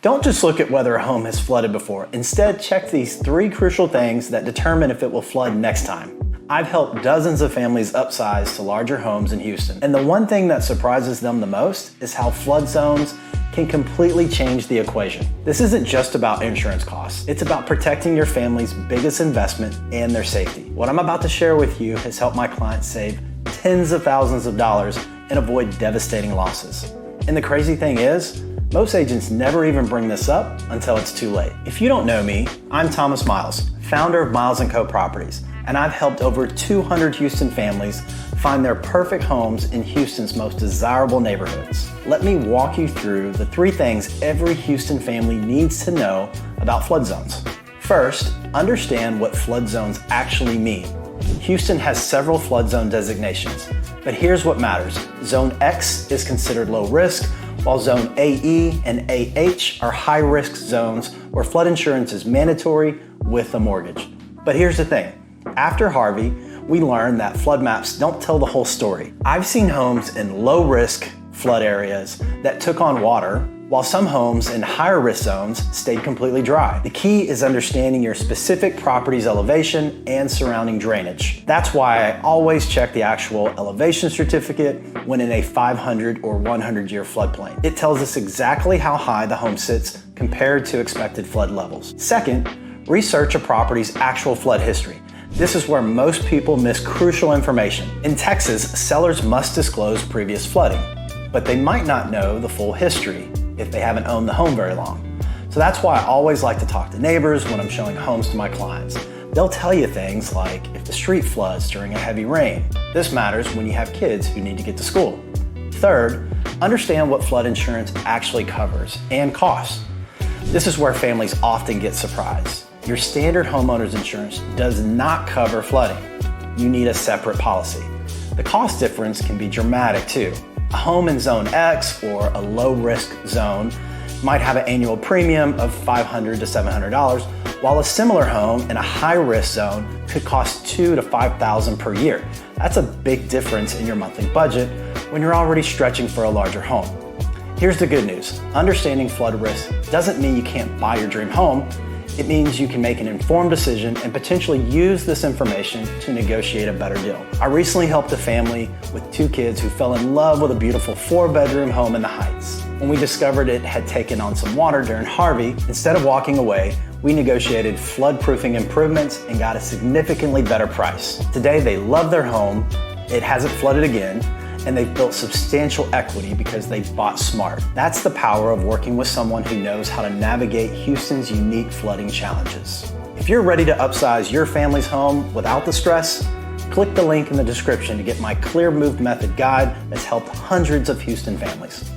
Don't just look at whether a home has flooded before. Instead, check these 3 crucial things that determine if it will flood next time. I've helped dozens of families upsize to larger homes in Houston, and the one thing that surprises them the most is how flood zones can completely change the equation. This isn't just about insurance costs. It's about protecting your family's biggest investment and their safety. What I'm about to share with you has helped my clients save tens of thousands of dollars and avoid devastating losses. And the crazy thing is, most agents never even bring this up until it's too late. If you don't know me, I'm Thomas Miles, founder of Miles & Co. Properties, and I've helped over 200 Houston families find their perfect homes in Houston's most desirable neighborhoods. Let me walk you through the 3 things every Houston family needs to know about flood zones. First, understand what flood zones actually mean. Houston has several flood zone designations, but here's what matters. Zone X is considered low risk, while Zone AE and AH are high-risk zones where flood insurance is mandatory with a mortgage. But here's the thing. After Harvey, we learned that flood maps don't tell the whole story. I've seen homes in low-risk flood areas that took on water, while some homes in higher risk zones stayed completely dry. The key is understanding your specific property's elevation and surrounding drainage. That's why I always check the actual elevation certificate when in a 500 or 100-year floodplain. It tells us exactly how high the home sits compared to expected flood levels. Second, research a property's actual flood history. This is where most people miss crucial information. In Texas, sellers must disclose previous flooding, but they might not know the full history if they haven't owned the home very long. So that's why I always like to talk to neighbors when I'm showing homes to my clients. They'll tell you things like if the street floods during a heavy rain. This matters when you have kids who need to get to school. Third, understand what flood insurance actually covers and costs. This is where families often get surprised. Your standard homeowner's insurance does not cover flooding. You need a separate policy. The cost difference can be dramatic too. A home in Zone X or a low-risk zone might have an annual premium of $500 to $700, while a similar home in a high-risk zone could cost $2,000 to $5,000 per year. That's a big difference in your monthly budget when you're already stretching for a larger home. Here's the good news. Understanding flood risk doesn't mean you can't buy your dream home. It means you can make an informed decision and potentially use this information to negotiate a better deal. I recently helped a family with 2 kids who fell in love with a beautiful 4-bedroom home in the Heights. When we discovered it had taken on some water during Harvey, instead of walking away, we negotiated flood-proofing improvements and got a significantly better price. Today, they love their home, it hasn't flooded again, and they've built substantial equity because they bought smart. That's the power of working with someone who knows how to navigate Houston's unique flooding challenges. If you're ready to upsize your family's home without the stress, click the link in the description to get my Clear Move Method guide that's helped hundreds of Houston families.